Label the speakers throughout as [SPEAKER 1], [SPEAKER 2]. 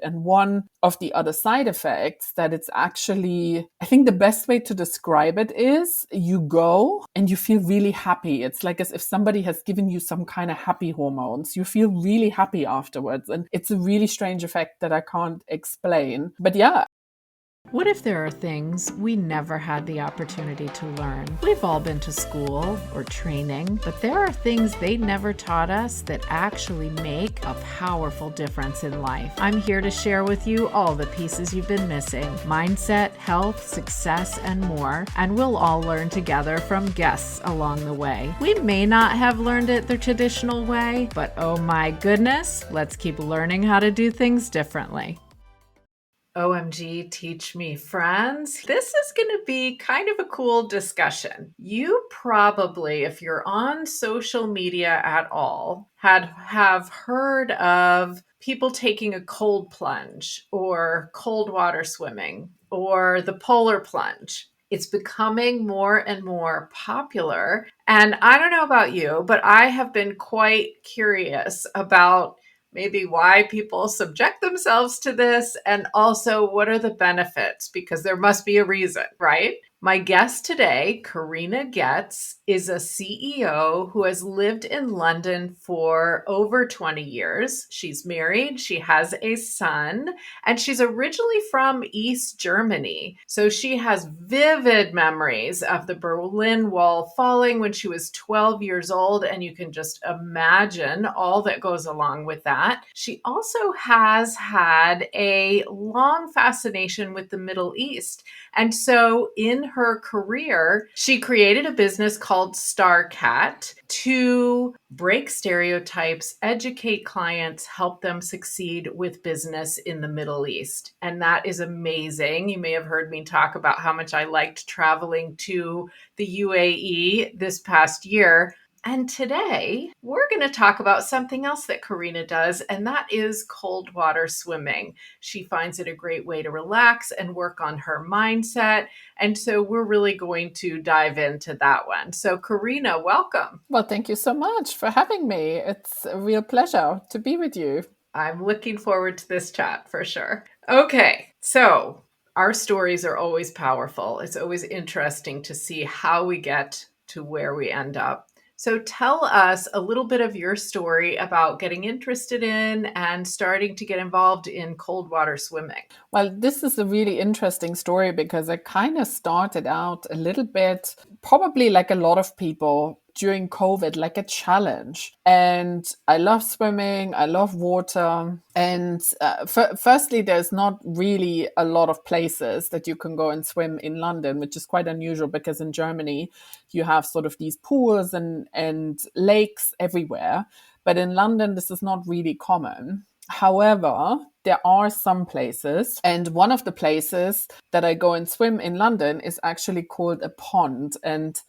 [SPEAKER 1] And one of the other side effects that it's actually, I think the best way to describe it is you go and you feel really happy. It's like as if somebody has given you some kind of happy hormones. You feel really happy afterwards. And it's a really strange effect that I can't explain. But yeah.
[SPEAKER 2] What if there are things we never had the opportunity to learn? We've all been to school or training, but there are things they never taught us that actually make a powerful difference in life. I'm here to share with you all the pieces you've been missing: mindset, health, success, and more. And we'll all learn together from guests along the way. We may not have learned it the traditional way, but oh my goodness, let's keep learning how to do things differently. OMG, teach me, friends. This is going to be kind of a cool discussion. You probably, if you're on social media at all, have heard of people taking a cold plunge or cold water swimming or the polar plunge. It's becoming more and more popular. And I don't know about you, but I have been quite curious about maybe why people subject themselves to this, and also what are the benefits, because there must be a reason, right? My guest today, Corina Goetz, is a CEO who has lived in London for over 20 years. She's married, she has a son, and she's originally from East Germany. So she has vivid memories of the Berlin Wall falling when she was 12 years old, and you can just imagine all that goes along with that. She also has had a long fascination with the Middle East. And so in her career, she created a business called StarCat to break stereotypes, educate clients, help them succeed with business in the Middle East. And that is amazing. You may have heard me talk about how much I liked traveling to the UAE this past year. And today, we're going to talk about something else that Corina does, and that is cold water swimming. She finds it a great way to relax and work on her mindset. And so we're really going to dive into that one. So Corina, welcome.
[SPEAKER 1] Well, thank you so much for having me. It's a real pleasure to be with you.
[SPEAKER 2] I'm looking forward to this chat for sure. Okay, so our stories are always powerful. It's always interesting to see how we get to where we end up. So tell us a little bit of your story about getting interested in and starting to get involved in cold water swimming.
[SPEAKER 1] Well, this is a really interesting story because I kind of started out a little bit, probably like a lot of people during COVID, like a challenge. And I love swimming. I love water. And firstly, there's not really a lot of places that you can go and swim in London, which is quite unusual because in Germany, you have sort of these pools and lakes everywhere. But in London, this is not really common. However, there are some places, and one of the places that I go and swim in London is actually called a pond. And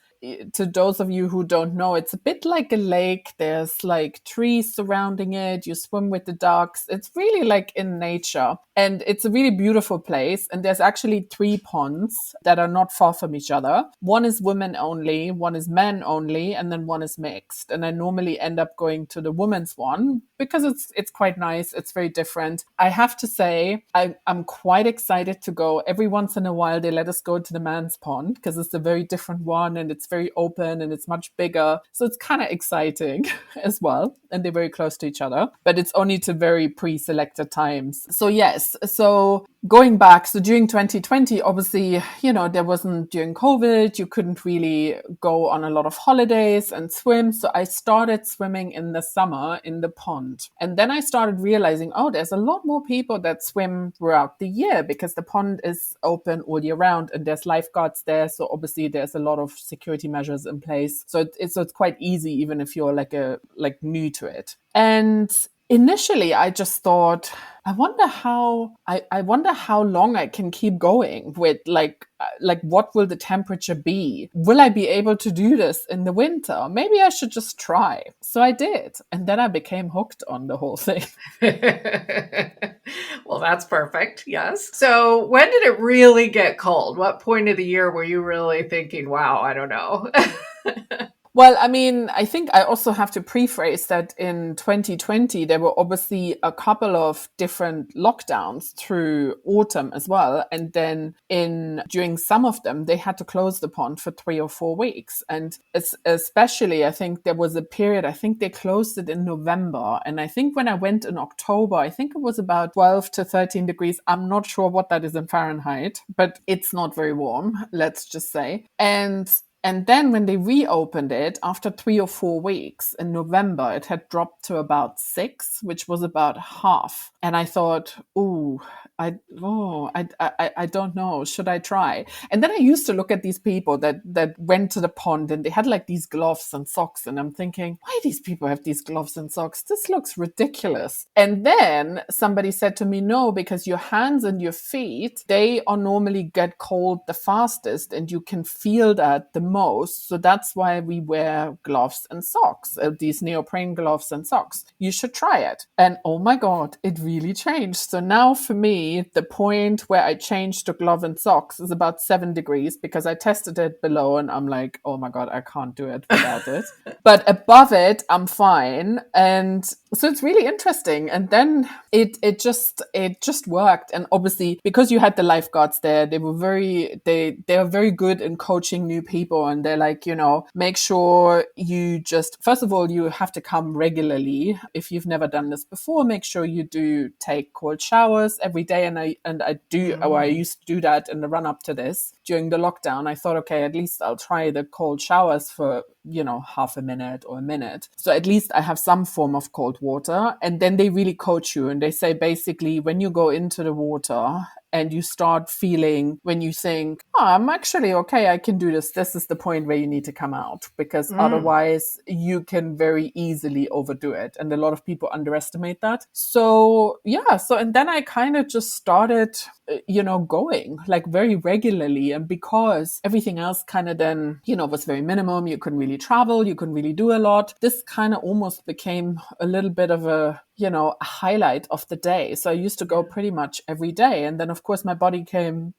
[SPEAKER 1] to those of you who don't know, it's a bit like a lake. There's like trees surrounding it. You swim with the ducks. It's really like in nature. And it's a really beautiful place. And there's actually 3 ponds that are not far from each other. One is women only, one is men only, and then one is mixed. And I normally end up going to the women's one because it's quite nice. It's very different. I have to say, I'm quite excited to go. Every once in a while, they let us go to the men's pond because it's a very different one and it's very open and it's much bigger. So it's kind of exciting as well. And they're very close to each other, but it's only to very pre-selected times. So yes, so going back, so during 2020, obviously, there wasn't during COVID, you couldn't really go on a lot of holidays and swim. So I started swimming in the summer in the pond. And then I started realizing, there's a lot more people that swim throughout the year because the pond is open all year round and there's lifeguards there. So obviously there's a lot of security measures in place. So it's quite easy, even if you're like new to it. And initially, I just thought, I wonder how long I can keep going with like what will the temperature be? Will I be able to do this in the winter? Maybe I should just try. So I did. And then I became hooked on the whole thing.
[SPEAKER 2] Well, that's perfect. Yes. So when did it really get cold? What point of the year were you really thinking, wow, I don't know?
[SPEAKER 1] Well, I mean, I think I also have to preface that in 2020, there were obviously a couple of different lockdowns through autumn as well. And then during some of them, they had to close the pond for 3 or 4 weeks. And especially, I think there was a period, I think they closed it in November. And I think when I went in October, I think it was about 12 to 13 degrees. I'm not sure what that is in Fahrenheit, but it's not very warm, let's just say. And then when they reopened it after 3 or 4 weeks in November, it had dropped to about 6, which was about half. And I thought, ooh, I don't know. Should I try? And then I used to look at these people that went to the pond and they had like these gloves and socks. And I'm thinking, why do these people have these gloves and socks? This looks ridiculous. And then somebody said to me, no, because your hands and your feet, they are normally get cold the fastest and you can feel that the most. So that's why we wear gloves and socks, these neoprene gloves and socks. You should try it. And oh my God, it really changed. So now for me, the point where I changed to glove and socks is about 7 degrees because I tested it below and I'm like, oh my God, I can't do it without it. But above it, I'm fine. And so it's really interesting. And then it just worked. And obviously, because you had the lifeguards there, they are very good in coaching new people. And they're like, make sure you just, first of all, you have to come regularly. If you've never done this before, make sure you do take cold showers every day. And I used to do that in the run up to this during the lockdown. I thought, okay, at least I'll try the cold showers for half a minute or a minute. So at least I have some form of cold water. And then they really coach you. And they say basically when you go into the water and you start feeling, when you think, oh, I'm actually okay, I can do this. This is the point where you need to come out because otherwise you can very easily overdo it. And a lot of people underestimate that. So yeah. And then I kind of just started, going like very regularly. And because everything else kind of then, was very minimum, you couldn't really travel, you couldn't really do a lot. This kind of almost became a little bit of a highlight of the day. So I used to go pretty much every day. And then of course my body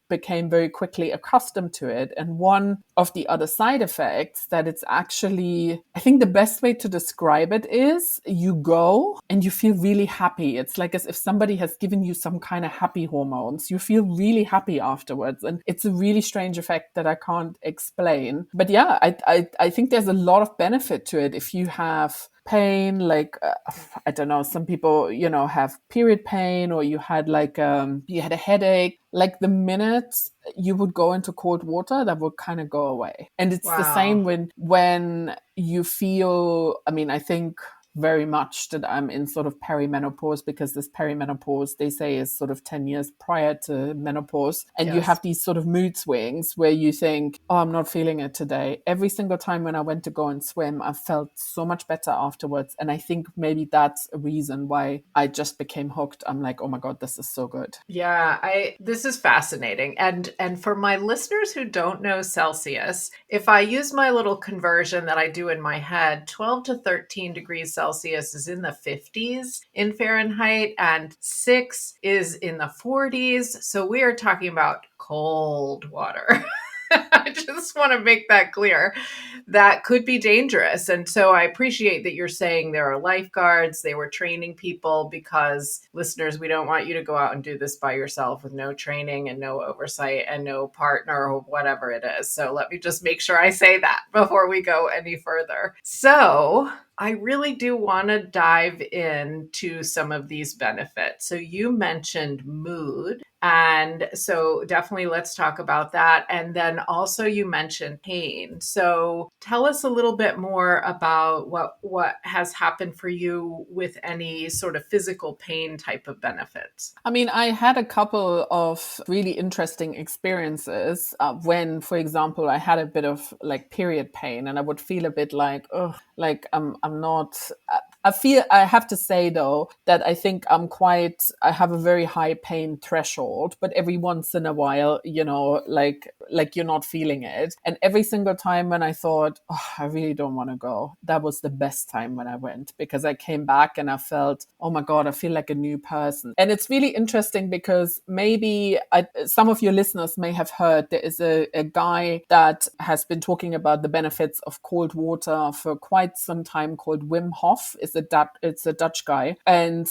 [SPEAKER 1] became very quickly accustomed to it. And one of the other side effects that it's actually, I think the best way to describe it is you go and you feel really happy. It's like as if somebody has given you some kind of happy hormones. You feel really happy afterwards. And it's a really strange effect that I can't explain. But yeah, I think there's a lot of benefit to it if you have pain, like I don't know, some people have period pain, or you had you had a headache. Like the minute you would go into cold water, that would kind of go away. And it's the same when you feel, I mean, I think very much that I'm in sort of perimenopause, because this perimenopause, they say, is sort of 10 years prior to menopause. And you have these sort of mood swings where you think, oh, I'm not feeling it today. Every single time when I went to go and swim, I felt so much better afterwards. And I think maybe that's a reason why I just became hooked. I'm like, oh my God, this is so good.
[SPEAKER 2] Yeah, this is fascinating. And for my listeners who don't know Celsius, if I use my little conversion that I do in my head, 12 to 13 degrees Celsius is in the 50s in Fahrenheit, and 6 is in the 40s. So we are talking about cold water. I just want to make that clear. That could be dangerous. And so I appreciate that you're saying there are lifeguards, they were training people, because listeners, we don't want you to go out and do this by yourself with no training and no oversight and no partner or whatever it is. So let me just make sure I say that before we go any further. So I really do want to dive into some of these benefits. So you mentioned mood. And so definitely let's talk about that. And then also you mentioned pain. So tell us a little bit more about what has happened for you with any sort of physical pain type of benefits.
[SPEAKER 1] I mean, I had a couple of really interesting experiences when, for example, I had a bit of like period pain, and I would feel a bit like, oh, like I'm not. I have to say though, that I think I have a very high pain threshold, but every once in a while, like you're not feeling it. And every single time when I thought, oh, I really don't want to go, that was the best time when I went, because I came back and I felt, oh my God, I feel like a new person. And it's really interesting because maybe some of your listeners may have heard there is a guy that has been talking about the benefits of cold water for quite some time, called Wim Hof. It's a Dutch guy. And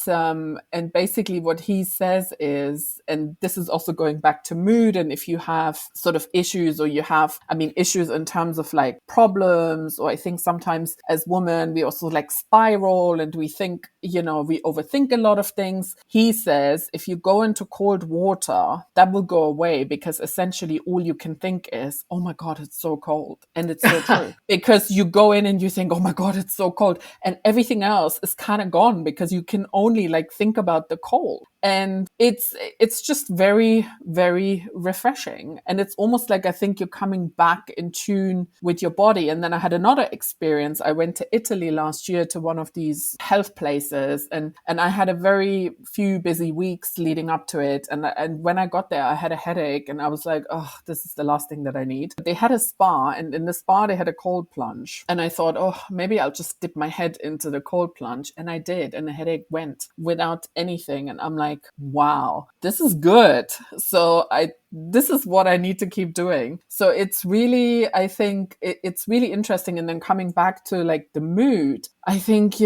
[SPEAKER 1] basically what he says is, and this is also going back to mood, and if you have sort of issues, or you have, issues in terms of like problems, or I think sometimes as women, we also like spiral and we think, we overthink a lot of things. He says, if you go into cold water, that will go away, because essentially all you can think is, oh my God, it's so cold. And it's so true. Because you go in and you think, oh my God, it's so cold. And everything else is kind of gone, because you can only like think about the cold. And it's just very, very refreshing. And it's almost like I think you're coming back in tune with your body. And then I had another experience. I went to Italy last year to one of these health places, and I had a very few busy weeks leading up to it. And when I got there, I had a headache, and I was like, oh, this is the last thing that I need. They had a spa, and in the spa, they had a cold plunge. And I thought, oh, maybe I'll just dip my head into the cold plunge. And I did. And the headache went without anything. And I'm like, wow, this is good. So this is what I need to keep doing. So it's really, I think it's really interesting. And then coming back to like the mood, I think,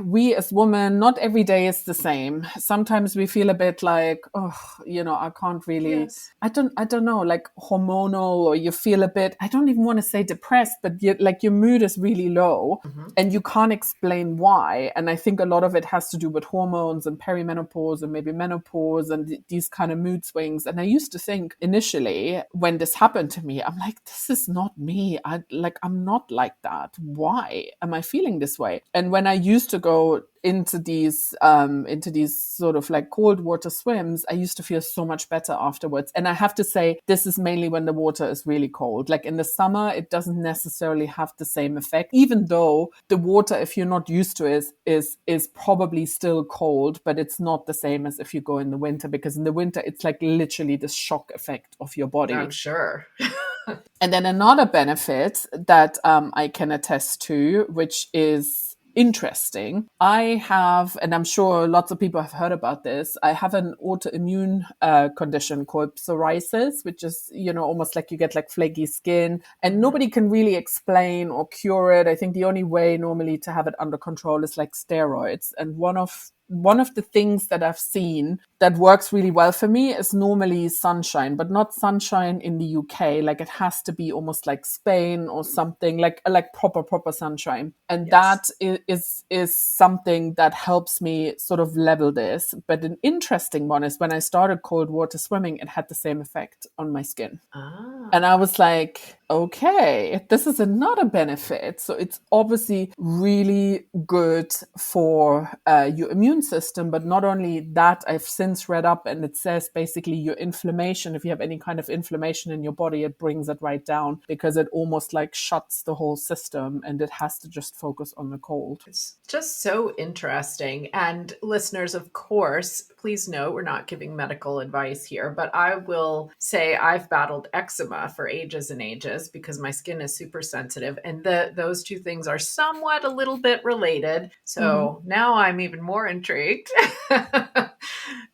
[SPEAKER 1] we as women, not every day is the same. Sometimes we feel a bit like, oh, I can't really, yes. I don't know, like hormonal, or you feel a bit, I don't even want to say depressed, but your mood is really low, and you can't explain why. And I think a lot of it has to do with hormones and perimenopause and maybe menopause and these kind of mood swings. And I used to think initially when this happened to me, I'm like, this is not me. I'm not like that. Why am I feeling this way? And when I used to go into these sort of like cold water swims, I used to feel so much better afterwards. And I have to say, this is mainly when the water is really cold. Like in the summer, it doesn't necessarily have the same effect, even though the water, if you're not used to it, is probably still cold, but it's not the same as if you go in the winter, because in the winter, it's like literally the shock effect of your body.
[SPEAKER 2] I'm sure.
[SPEAKER 1] And then another benefit that I can attest to, which is interesting. I have, and I'm sure lots of people have heard about this, I have an autoimmune condition called psoriasis, which is, almost like you get like flaky skin, and nobody can really explain or cure it. I think the only way normally to have it under control is like steroids. And one of the things that I've seen that works really well for me is normally sunshine, but not sunshine in the UK. Like it has to be almost like Spain or something, like proper sunshine. And yes, that is something that helps me sort of level this. But an interesting one is when I started cold water swimming, it had the same effect on my skin. And I was like, okay, this is another benefit. So it's obviously really good for your immune system. But not only that, I've since read up, and it says basically your inflammation, if you have any kind of inflammation in your body, it brings it right down, because it almost like shuts the whole system, and it has to just focus on the cold.
[SPEAKER 2] It's just so interesting. And listeners, of course, please note we're not giving medical advice here, but I will say I've battled eczema for ages and ages because my skin is super sensitive, and those two things are somewhat a little bit related. So now I'm even more intrigued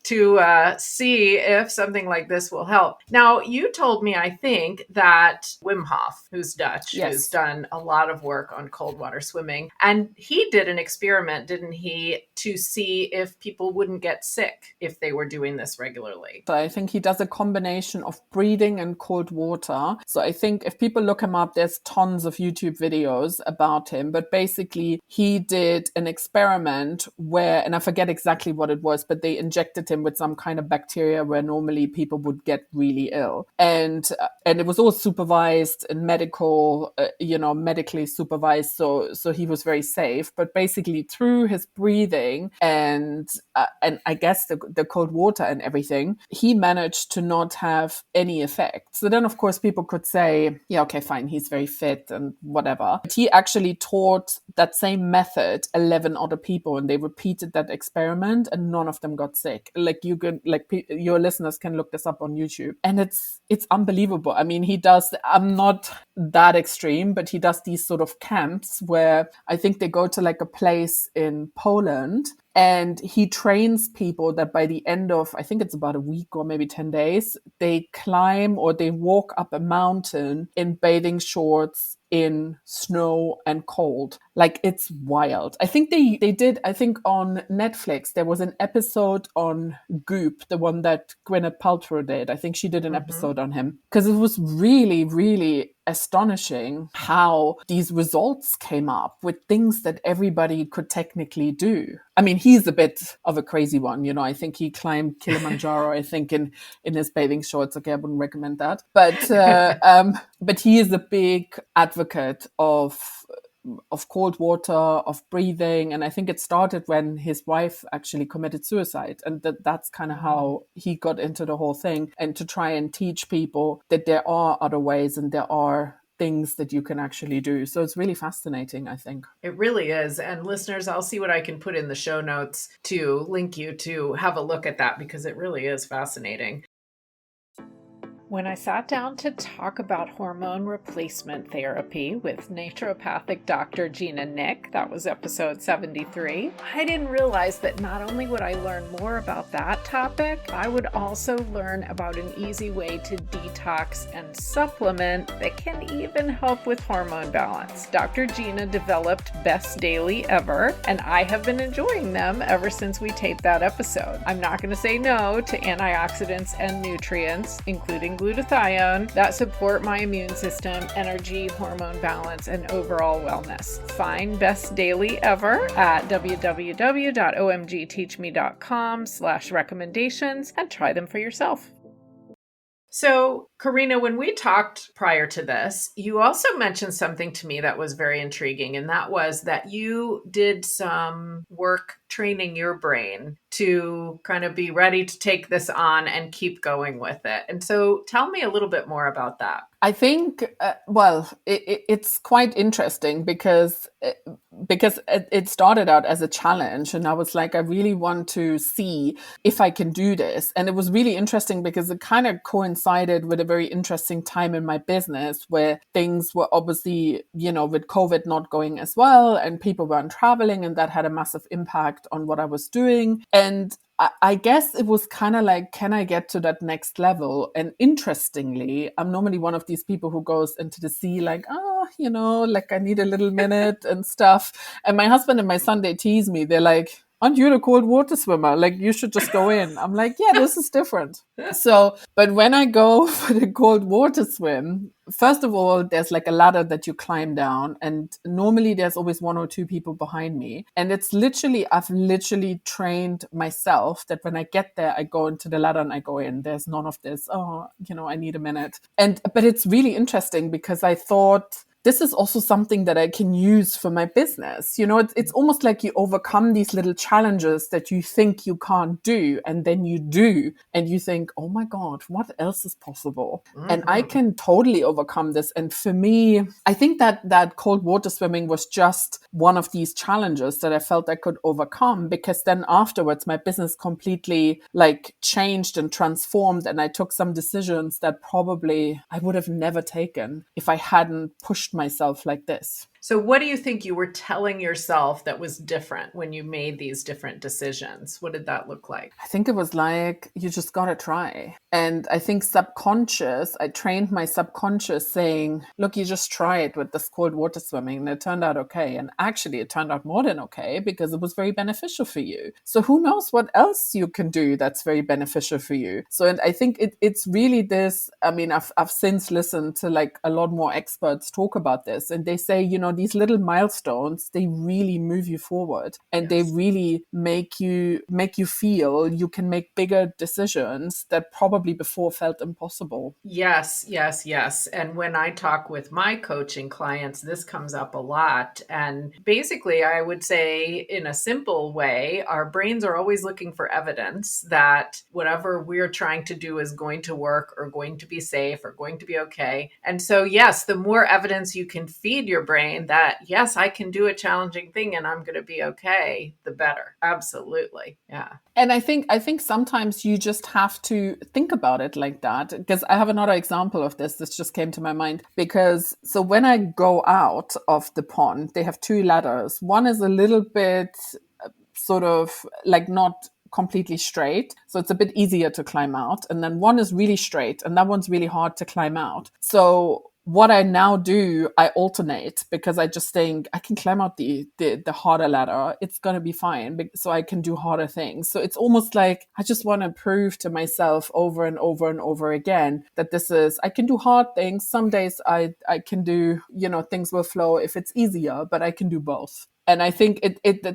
[SPEAKER 2] to see if something like this will help. Now, you told me, I think, that Wim Hof, who's Dutch,
[SPEAKER 1] yes,
[SPEAKER 2] who's done a lot of work on cold water swimming, and he did an experiment, didn't he, to see if people wouldn't get sick if they were doing this regularly.
[SPEAKER 1] So I think he does a combination of breathing and cold water. So I think if people look him up, there's tons of YouTube videos about him. But basically, he did an experiment where, and I forget exactly what it was, but they injected him him with some kind of bacteria where normally people would get really ill. And it was all supervised and medically supervised. So he was very safe. But basically through his breathing and I guess the cold water and everything, he managed to not have any effect. So then, of course, people could say, yeah, okay, fine, he's very fit and whatever. But he actually taught that same method 11 other people, and they repeated that experiment, and none of them got sick. Like your listeners can look this up on YouTube, and it's unbelievable. I mean, I'm not that extreme, but he does these sort of camps where I think they go to like a place in Poland, and he trains people that by the end of, I think it's about a week or maybe 10 days, they climb or they walk up a mountain in bathing shorts in snow and cold. Like, it's wild. I think they did, I think on Netflix, there was an episode on Goop, the one that Gwyneth Paltrow did. I think she did an episode on him, because it was really, really astonishing how these results came up with things that everybody could technically do. I mean, he's a bit of a crazy one, you know. I think he climbed Kilimanjaro, I think, in his bathing shorts. Okay, I wouldn't recommend that. But he is a big advocate of cold water, of breathing. And I think it started when his wife actually committed suicide. And that's kind of how he got into the whole thing, and to try and teach people that there are other ways and there are things that you can actually do. So it's really fascinating, I think.
[SPEAKER 2] It really is. And listeners, I'll see what I can put in the show notes to link you to have a look at that, because it really is fascinating. When I sat down to talk about hormone replacement therapy with naturopathic Dr. Gina Nick, that was episode 73, I didn't realize that not only would I learn more about that topic, I would also learn about an easy way to detox and supplement that can even help with hormone balance. Dr. Gina developed Best Daily Ever, and I have been enjoying them ever since we taped that episode. I'm not going to say no to antioxidants and nutrients, including glutathione, that support my immune system, energy, hormone balance, and overall wellness. Find Best Daily Ever at www.omgteachme.com/recommendations and try them for yourself. So, Corina, when we talked prior to this, you also mentioned something to me that was very intriguing, and that was that you did some work training your brain to kind of be ready to take this on and keep going with it. And so tell me a little bit more about that.
[SPEAKER 1] I think, it's quite interesting because it started out as a challenge, and I was like, I really want to see if I can do this. And it was really interesting because it kind of coincided with a very interesting time in my business where things were obviously, you know, with COVID not going as well, and people weren't traveling, and that had a massive impact on what I was doing. And I guess it was kind of like, can I get to that next level? And interestingly, I'm normally one of these people who goes into the sea like, you know, like I need a little minute and stuff. And my husband and my son, they tease me. They're like, aren't you the cold water swimmer? Like, you should just go in. I'm like, yeah, this is different. So, but when I go for the cold water swim, first of all, there's like a ladder that you climb down, and normally there's always one or two people behind me. And it's literally, I've literally trained myself that when I get there, I go into the ladder and I go in. There's none of this, you know, I need a minute. But it's really interesting because I thought, this is also something that I can use for my business. You know, it's almost like you overcome these little challenges that you think you can't do, and then you do, and you think, oh my God, what else is possible? Mm-hmm. And I can totally overcome this. And for me, I think that cold water swimming was just one of these challenges that I felt I could overcome, because then afterwards my business completely like changed and transformed, and I took some decisions that probably I would have never taken if I hadn't pushed myself like this.
[SPEAKER 2] So what do you think you were telling yourself that was different when you made these different decisions? What did that look like?
[SPEAKER 1] I think it was like, you just got to try. And I think I trained my subconscious saying, look, you just try it with this cold water swimming. And it turned out okay. And actually it turned out more than okay, because it was very beneficial for you. So who knows what else you can do that's very beneficial for you. So, and I think it's really this, I mean, I've since listened to like a lot more experts talk about this, and they say, you know, these little milestones, they really move you forward, and they
[SPEAKER 2] Yes.
[SPEAKER 1] really make you feel you can make bigger decisions that probably before felt impossible.
[SPEAKER 2] Yes, yes, yes. And when I talk with my coaching clients, this comes up a lot. And basically, I would say, in a simple way, our brains are always looking for evidence that whatever we're trying to do is going to work or going to be safe or going to be okay. And so, yes, the more evidence you can feed your brain that, yes, I can do a challenging thing and I'm going to be okay, the better. Absolutely. Yeah.
[SPEAKER 1] And I think sometimes you just have to think about it like that. Because I have another example of this. This just came to my mind. Because so when I go out of the pond, they have two ladders. One is a little bit sort of like not completely straight. So it's a bit easier to climb out. And then one is really straight, and that one's really hard to climb out. So what I now do, I alternate, because I just think I can climb out the harder ladder. It's gonna be fine, so I can do harder things. So it's almost like I just want to prove to myself over and over and over again that I can do hard things. Some days I can do, things will flow if it's easier, but I can do both. And I think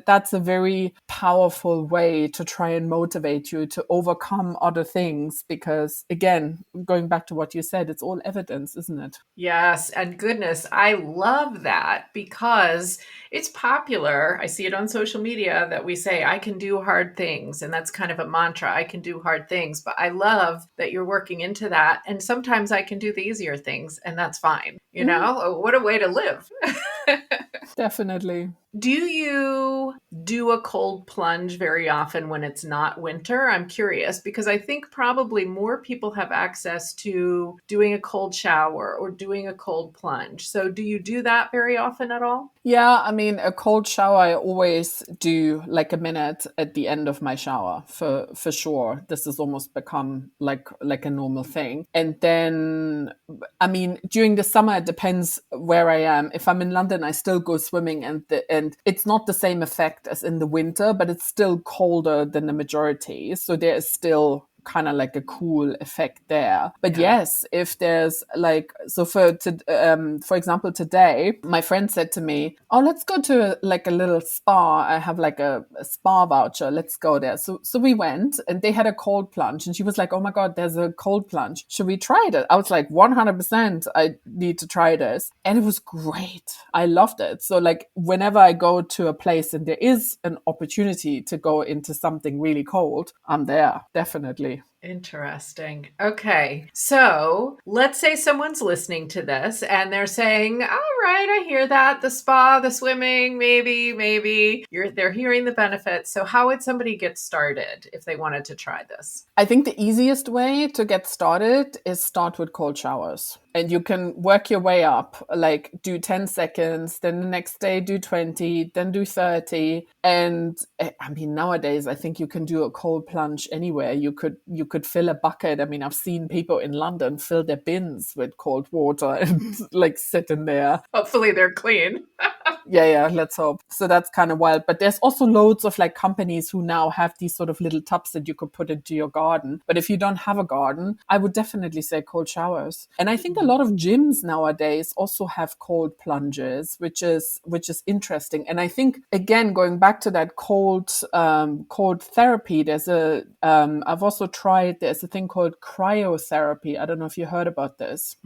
[SPEAKER 1] that's a very powerful way to try and motivate you to overcome other things, because again, going back to what you said, it's all evidence, isn't it?
[SPEAKER 2] Yes, and goodness, I love that because it's popular. I see it on social media that we say, I can do hard things. And that's kind of a mantra. I can do hard things. But I love that you're working into that. And sometimes I can do the easier things, and that's fine. What a way to live.
[SPEAKER 1] Definitely.
[SPEAKER 2] Do you do a cold plunge very often when it's not winter? I'm curious because I think probably more people have access to doing a cold shower or doing a cold plunge. So do you do that very often at all?
[SPEAKER 1] Yeah, I mean, a cold shower, I always do like a minute at the end of my shower for sure. This has almost become like a normal thing. And then, I mean, during the summer, it depends where I am. If I'm in London, I still go swimming, and it's not the same effect as in the winter, but it's still colder than the majority. So there is still kind of like a cool effect there. But
[SPEAKER 2] Yeah.
[SPEAKER 1] yes, if there's like, so for example, today, my friend said to me, oh, let's go to like a little spa. I have like a spa voucher. Let's go there. So we went, and they had a cold plunge, and she was like, oh my God, there's a cold plunge. Should we try it? I was like, 100% I need to try this. And it was great. I loved it. So like whenever I go to a place and there is an opportunity to go into something really cold, I'm there, definitely.
[SPEAKER 2] Interesting. Okay. So let's say someone's listening to this and they're saying, all right, I hear that. The spa, the swimming, maybe they're hearing the benefits. So how would somebody get started if they wanted to try this?
[SPEAKER 1] I think the easiest way to get started is start with cold showers. And you can work your way up, like do 10 seconds, then the next day do 20, then do 30. And I mean, nowadays, I think you can do a cold plunge anywhere. You could fill a bucket. I mean, I've seen people in London fill their bins with cold water and like sit in there.
[SPEAKER 2] Hopefully they're clean.
[SPEAKER 1] Yeah, let's hope. So that's kind of wild. But there's also loads of like companies who now have these sort of little tubs that you could put into your garden. But if you don't have a garden, I would definitely say cold showers. And I think a lot of gyms nowadays also have cold plunges, which is interesting. And I think, again, going back to that cold therapy, there's I've also tried, there's a thing called cryotherapy. I don't know if you heard about this,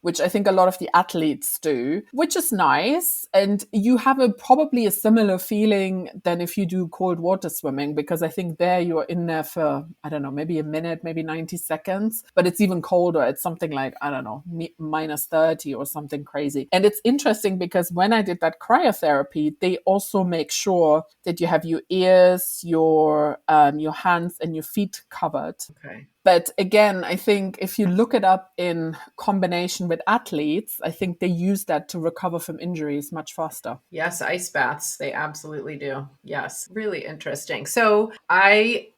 [SPEAKER 1] which I think a lot of the athletes do, which is nice. And you have probably a similar feeling than if you do cold water swimming, because I think there you're in there for, I don't know, maybe a minute, maybe 90 seconds, but it's even colder. It's something like, I don't know, minus 30 or something crazy. And it's interesting because when I did that cryotherapy, they also make sure that you have your ears, your hands and your feet covered.
[SPEAKER 2] Okay.
[SPEAKER 1] But again, I think if you look it up in combination with athletes, I think they use that to recover from injuries much faster.
[SPEAKER 2] Yes, ice baths, they absolutely do. Yes, really interesting. So I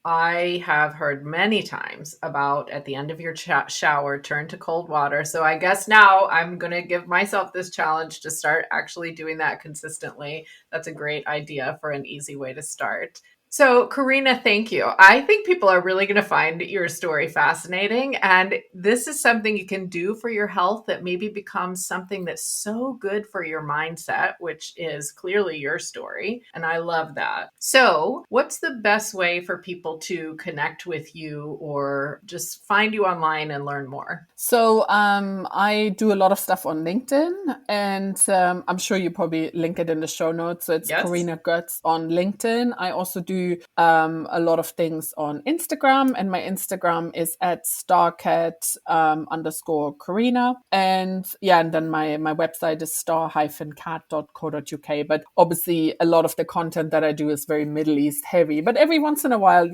[SPEAKER 2] have heard many times about at the end of your shower, turn to cold water. So I guess now I'm going to give myself this challenge to start actually doing that consistently. That's a great idea for an easy way to start. So, Corina, thank you. I think people are really going to find your story fascinating. And this is something you can do for your health that maybe becomes something that's so good for your mindset, which is clearly your story. And I love that. So, what's the best way for people to connect with you or just find you online and learn more?
[SPEAKER 1] So I do a lot of stuff on LinkedIn, and I'm sure you probably link it in the show notes. So it's
[SPEAKER 2] Yes.
[SPEAKER 1] Corina Goetz on LinkedIn. I also do a lot of things on Instagram, and my Instagram is at starcat underscore Corina. And yeah, and then my website is star-cat.co.uk. But obviously, a lot of the content that I do is very Middle East heavy. But every once in a while,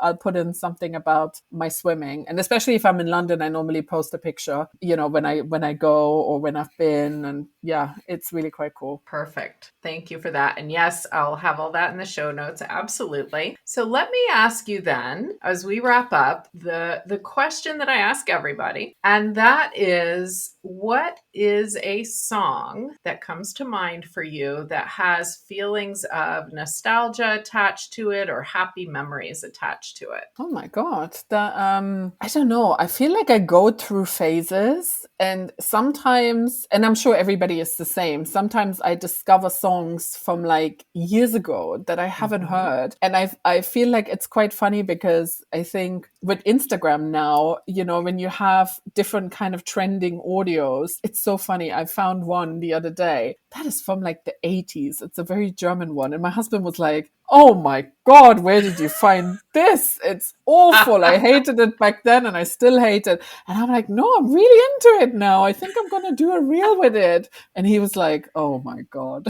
[SPEAKER 1] I'll put in something about my swimming, and especially if I'm in London, I normally post a picture, when I go or when I've been, and yeah, it's really quite cool.
[SPEAKER 2] Perfect. Thank you for that. And yes, I'll have all that in the show notes. Absolutely. So let me ask you then, as we wrap up, the question that I ask everybody, and that is, what is a song that comes to mind for you that has feelings of nostalgia attached to it or happy memories attached to it?
[SPEAKER 1] Oh my God. I don't know. I feel like I go through phases, and sometimes, and I'm sure everybody is the same, sometimes I discover songs from like years ago that I haven't heard. And I feel like it's quite funny because I think with Instagram now, when you have different kind of trending audios, it's so funny. I found one the other day that is from like the 80s. It's a very German one. And my husband was like, oh my God, where did you find this? It's awful. I hated it back then and I still hate it. And I'm like, no, I'm really into it now. I think I'm going to do a reel with it. And he was like, oh my God.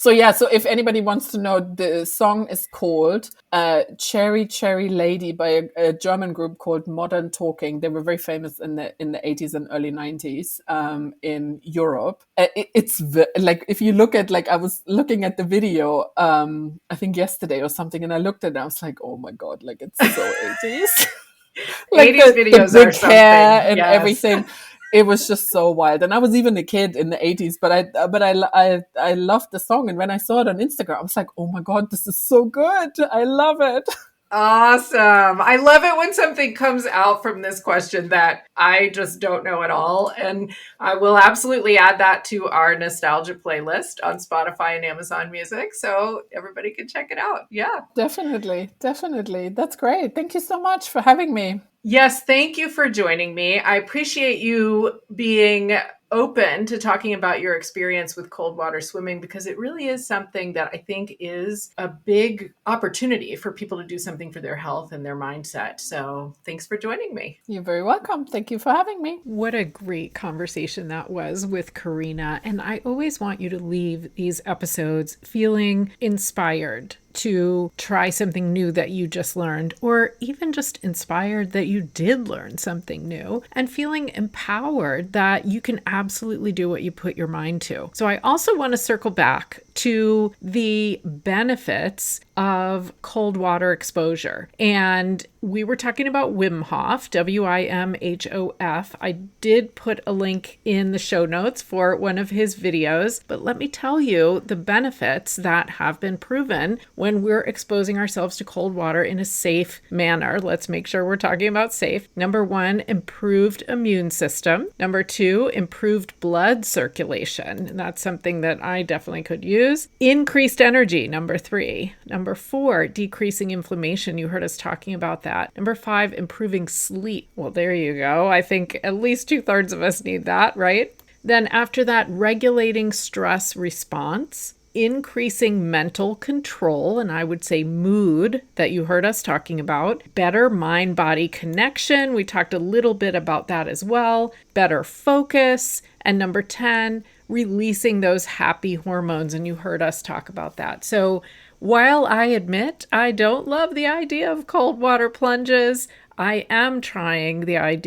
[SPEAKER 1] So yeah, so if anybody wants to know, the song is called Cherry Cherry Lady by a German group called Modern Talking. They were very famous in the 80s and early 90s in Europe. Like, if you look at, like, I was looking at the video, I think yesterday or something, and I looked at it, I was like, oh my God, like, it's so 80s. Like
[SPEAKER 2] 80s
[SPEAKER 1] the
[SPEAKER 2] videos
[SPEAKER 1] big
[SPEAKER 2] are
[SPEAKER 1] hair
[SPEAKER 2] something.
[SPEAKER 1] and
[SPEAKER 2] Yes.
[SPEAKER 1] everything. It was just so wild. And I was even a kid in the 80s, but I loved the song. And when I saw it on Instagram, I was like, oh my God, this is so good. I love it.
[SPEAKER 2] Awesome. I love it when something comes out from this question that I just don't know at all. And I will absolutely add that to our nostalgia playlist on Spotify and Amazon Music so everybody can check it out. Yeah.
[SPEAKER 1] Definitely. Definitely. That's great. Thank you so much for having me.
[SPEAKER 2] Yes, thank you for joining me. I appreciate you being open to talking about your experience with cold water swimming, because it really is something that I think is a big opportunity for people to do something for their health and their mindset. So thanks for joining me.
[SPEAKER 1] You're very welcome. Thank you for having me.
[SPEAKER 2] What a great conversation that was with Corina. And I always want you to leave these episodes feeling inspired to try something new that you just learned, or even just inspired that you did learn something new, and feeling empowered that you can absolutely do what you put your mind to. So I also want to circle back to the benefits of cold water exposure. And we were talking about Wim Hof, Wimhof. I did put a link in the show notes for one of his videos, but let me tell you the benefits that have been proven when we're exposing ourselves to cold water in a safe manner. Let's make sure we're talking about safe. Number 1, improved immune system. Number 2, improved blood circulation. And that's something that I definitely could use. Increased energy. Number 3. Number 4, decreasing inflammation. You heard us talking about that. Number 5, improving sleep. Well, there you go. I think at least 2/3 of us need that, right? Then after that, regulating stress response, increasing mental control, and I would say mood, that you heard us talking about, better mind-body connection. We talked a little bit about that as well. Better focus. And number 10, releasing those happy hormones. And you heard us talk about that. So while I admit I don't love the idea of cold water plunges, I am trying I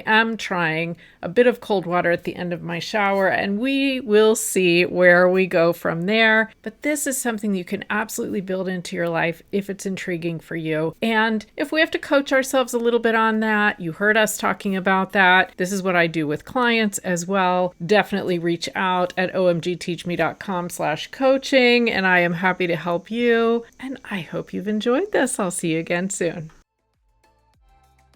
[SPEAKER 2] am trying a bit of cold water at the end of my shower, and we will see where we go from there. But this is something you can absolutely build into your life if it's intriguing for you. And if we have to coach ourselves a little bit on that, you heard us talking about that. This is what I do with clients as well. Definitely reach out at omgteachme.com/coaching, and I am happy to help you. And I hope you've enjoyed this. I'll see you again soon.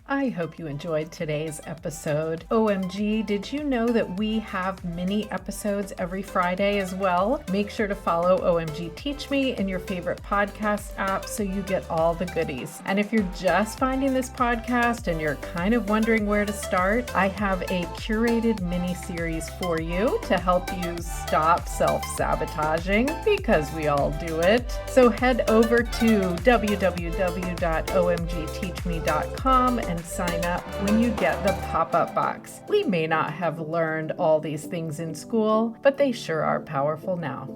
[SPEAKER 2] I hope you enjoyed today's episode. OMG, did you know that we have mini episodes every Friday as well? Make sure to follow OMG Teach Me in your favorite podcast app so you get all the goodies. And if you're just finding this podcast and you're kind of wondering where to start, I have a curated mini series for you to help you stop self-sabotaging, because we all do it. So head over to www.omgteachme.com and sign up when you get the pop-up box. We may not have learned all these things in school, but they sure are powerful now.